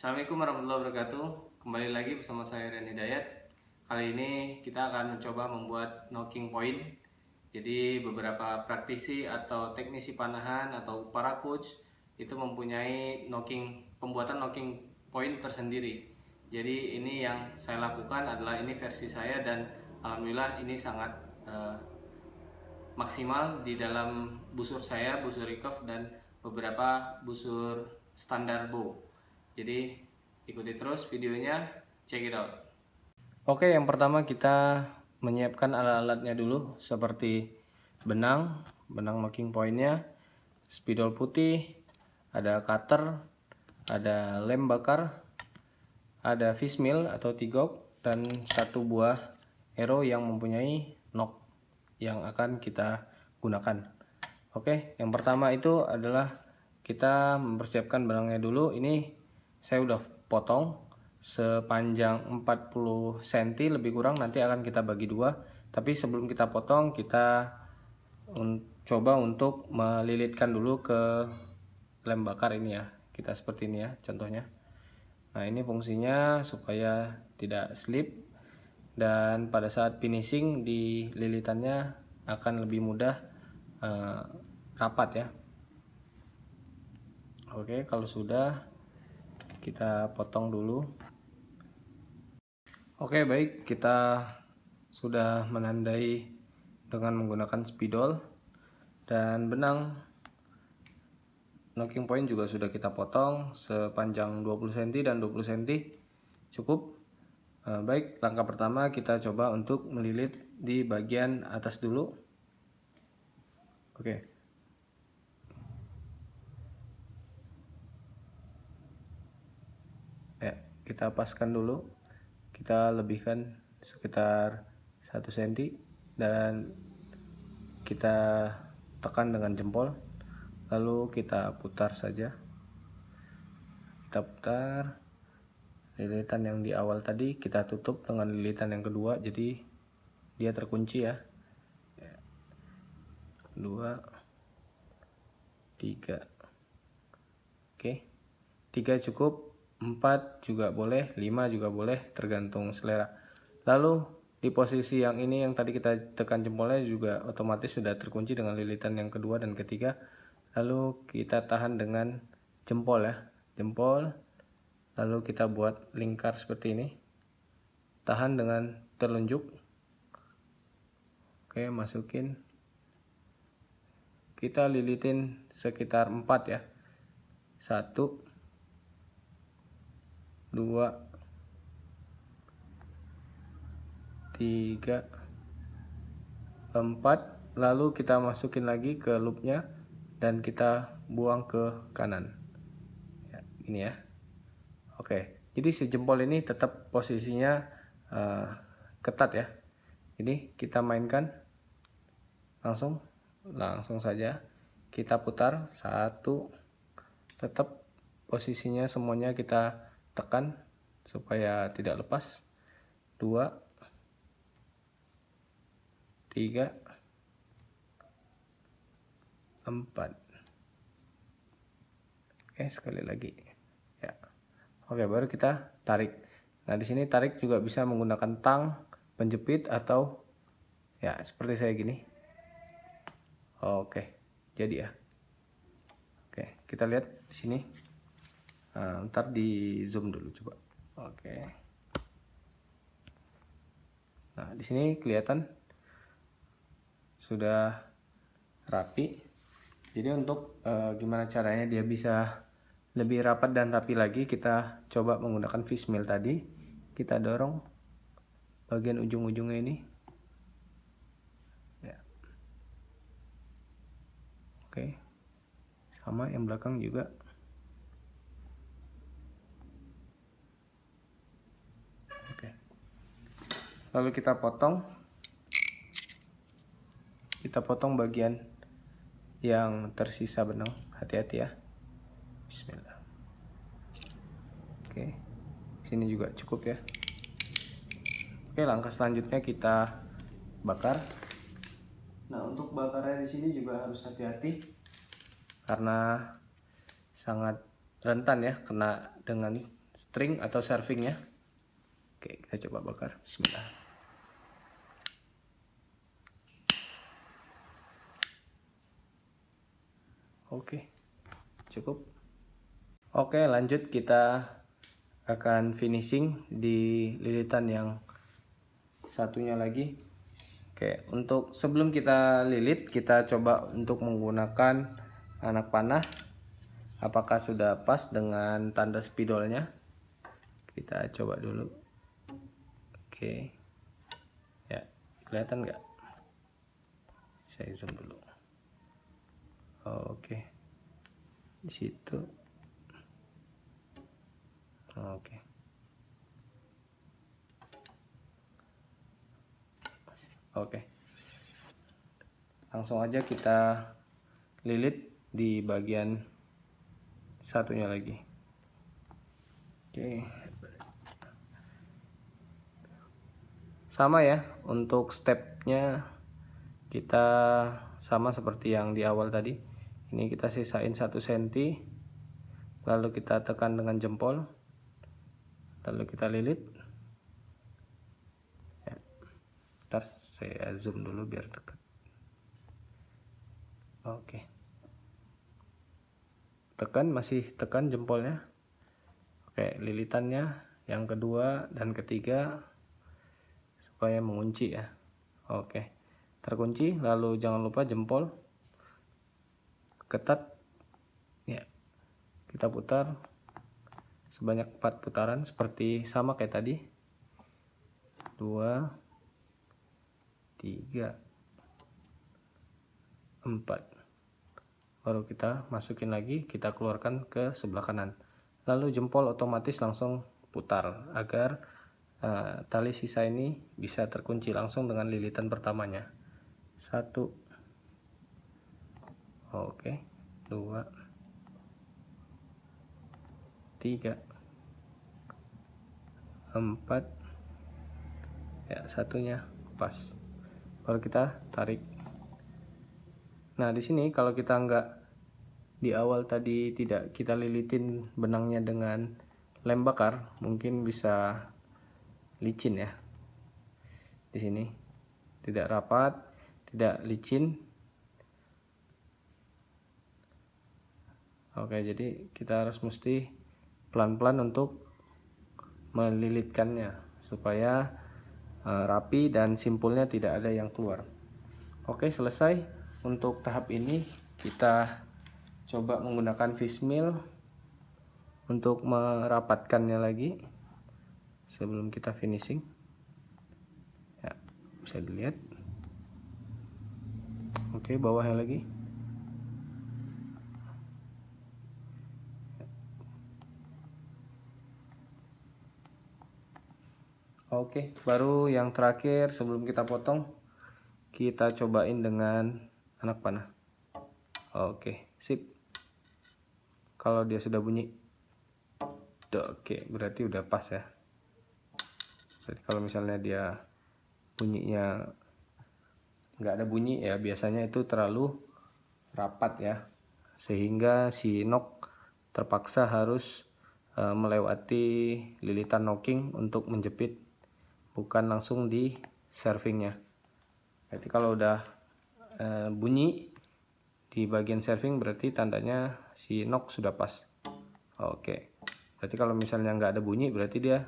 Assalamualaikum warahmatullahi wabarakatuh. Kembali lagi bersama saya Rian Hidayat. Kali ini kita akan mencoba membuat knocking point. Jadi beberapa praktisi atau teknisi panahan atau para coach itu mempunyai pembuatan knocking point tersendiri. Jadi ini yang saya lakukan adalah ini versi saya dan alhamdulillah ini sangat maksimal di dalam busur saya, busur recurve dan beberapa busur standar bow. Jadi ikuti terus videonya, check it out. Oke, yang pertama kita menyiapkan alat-alatnya dulu seperti benang knocking pointnya, spidol putih, ada cutter, ada lem bakar, ada fishmill atau tigok, dan satu buah arrow yang mempunyai knock yang akan kita gunakan. Oke, yang pertama itu adalah kita mempersiapkan benangnya dulu. Ini saya udah potong sepanjang 40 cm lebih kurang, nanti akan kita bagi dua. Tapi sebelum kita potong, kita coba untuk melilitkan dulu ke lem bakar ini ya. Kita seperti ini ya contohnya. Nah, ini fungsinya supaya tidak slip, dan pada saat finishing di lilitannya akan lebih mudah rapat ya. Oke, kalau sudah kita potong dulu. Oke, baik, kita sudah menandai dengan menggunakan spidol, dan benang knocking point juga sudah kita potong sepanjang 20 cm dan 20 cm cukup. Baik, langkah pertama kita coba untuk melilit di bagian atas dulu. Oke. Ya, kita paskan dulu. Kita lebihkan sekitar 1 cm dan kita tekan dengan jempol. Lalu kita putar saja. Kita putar. Lilitan yang di awal tadi kita tutup dengan lilitan yang kedua, jadi dia terkunci ya. 2, 3. Oke, 3 cukup, 4 juga boleh, 5 juga boleh, tergantung selera. Lalu di posisi yang ini yang tadi kita tekan jempolnya juga otomatis sudah terkunci dengan lilitan yang kedua dan ketiga. Lalu kita tahan dengan jempol ya, jempol. Lalu kita buat lingkar seperti ini, tahan dengan telunjuk. Oke, masukin, kita lilitin sekitar 4 ya, 1, 2, 3, 4. Lalu kita masukin lagi ke loopnya dan kita buang ke kanan ya, ini ya. Oke, jadi si jempol ini tetap posisinya ketat ya. Jadi kita mainkan langsung saja, kita putar 1, tetap posisinya semuanya kita tekan supaya tidak lepas. 2, 3, 4. Oke, sekali lagi ya. Oke, baru kita tarik. Nah, di sini tarik juga bisa menggunakan tang, penjepit, atau ya seperti saya gini. Oke, jadi ya. Oke, kita lihat di sini. Ntar di zoom dulu coba. Oke. Nah, di sini kelihatan sudah rapi. Jadi untuk gimana caranya dia bisa lebih rapat dan rapi lagi, kita coba menggunakan fishmill tadi. Kita dorong bagian ujung-ujungnya ini ya. Oke, sama yang belakang juga. Oke, lalu kita potong bagian yang tersisa benang. Hati-hati ya. Bismillah. Oke, sini juga cukup ya. Oke, langkah selanjutnya kita bakar. Nah, untuk bakarnya di sini juga harus hati-hati karena sangat rentan ya kena dengan string atau servingnya. Oke, kita coba bakar. Bismillah. Oke, cukup. Oke, lanjut kita akan finishing di lilitan yang satunya lagi. Oke, untuk sebelum kita lilit, kita coba untuk menggunakan anak panah. Apakah sudah pas dengan tanda spidolnya? Kita coba dulu. Oke, ya, kelihatan nggak? Saya zoom dulu. Oke, di situ. Oke. Oke. Langsung aja kita lilit di bagian satunya lagi. Oke. Sama ya, untuk stepnya kita sama seperti yang di awal tadi. Ini kita sisain 1 cm, lalu kita tekan dengan jempol, lalu kita lilit. Ya. Ntar saya zoom dulu biar dekat. Oke. Tekan, masih tekan jempolnya. Oke, lilitannya yang kedua dan ketiga supaya mengunci ya. Oke, terkunci, lalu jangan lupa jempol ketat ya, kita putar sebanyak 4 putaran seperti sama kayak tadi. 2 3 4, baru kita masukin lagi, kita keluarkan ke sebelah kanan, lalu jempol otomatis langsung putar agar tali sisa ini bisa terkunci langsung dengan lilitan pertamanya. 1, oke, 2, 3, 4, ya, satunya pas, baru kita tarik. Nah, di sini kalau kita nggak di awal tadi tidak kita lilitin benangnya dengan lem bakar, mungkin bisa licin ya. Di sini tidak rapat, tidak licin. Oke, jadi kita harus mesti pelan-pelan untuk melilitkannya supaya rapi dan simpulnya tidak ada yang keluar. Oke, selesai. Untuk tahap ini kita coba menggunakan fishmeal untuk merapatkannya lagi sebelum kita finishing ya, bisa dilihat. Oke, bawahnya lagi. Oke, baru yang terakhir sebelum kita potong, kita cobain dengan anak panah. Oke, sip. Kalau dia sudah bunyi, oke, berarti udah pas ya. Jadi kalau misalnya dia bunyinya nggak ada bunyi ya, biasanya itu terlalu rapat ya, sehingga si nok terpaksa harus melewati lilitan knocking untuk menjepit, bukan langsung di servingnya. Jadi kalau udah bunyi di bagian serving berarti tandanya si nok sudah pas. Oke, berarti kalau misalnya nggak ada bunyi berarti dia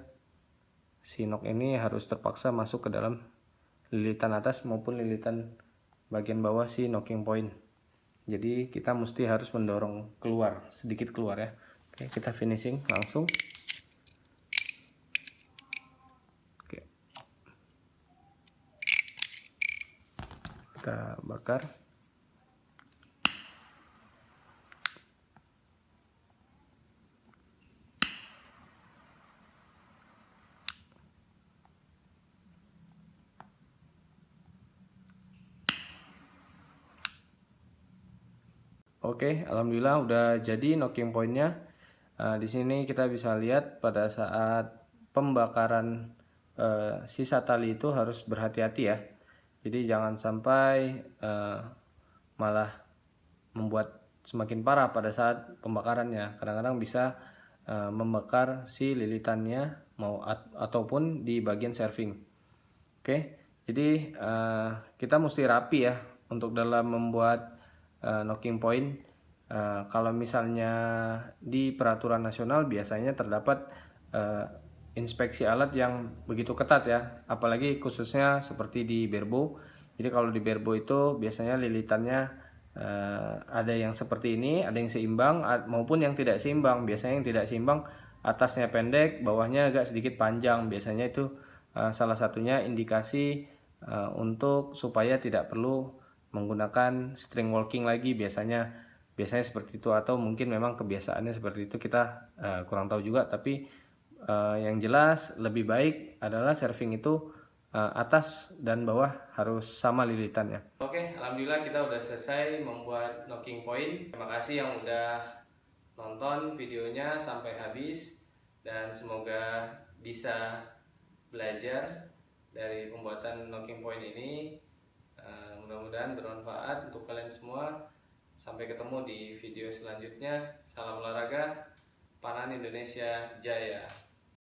si nok ini harus terpaksa masuk ke dalam lilitan atas maupun lilitan bagian bawah si knocking point. Jadi kita mesti harus mendorong keluar, sedikit keluar ya. Oke, kita finishing langsung. Oke, kita bakar. Oke, alhamdulillah udah jadi knocking pointnya. Di sini kita bisa lihat pada saat pembakaran sisa tali itu harus berhati-hati ya. Jadi jangan sampai malah membuat semakin parah pada saat pembakarannya. Kadang-kadang bisa membakar si lilitannya ataupun di bagian serving. Oke, jadi kita mesti rapi ya untuk dalam membuat knocking point. Kalau misalnya di peraturan nasional biasanya terdapat inspeksi alat yang begitu ketat ya, apalagi khususnya seperti di Berbo. Jadi kalau di Berbo itu biasanya lilitannya ada yang seperti ini, ada yang seimbang maupun yang tidak seimbang. Biasanya yang tidak seimbang atasnya pendek, bawahnya agak sedikit panjang. Biasanya itu salah satunya indikasi untuk supaya tidak perlu menggunakan string walking lagi. Biasanya seperti itu, atau mungkin memang kebiasaannya seperti itu, kita kurang tahu juga. Tapi yang jelas lebih baik adalah serving itu atas dan bawah harus sama lilitannya. Oke, alhamdulillah kita udah selesai membuat knocking point. Terima kasih yang udah nonton videonya sampai habis, dan semoga bisa belajar dari pembuatan knocking point ini. Mudah-mudahan bermanfaat untuk kalian semua. Sampai ketemu di video selanjutnya. Salam olahraga, Panan Indonesia Jaya.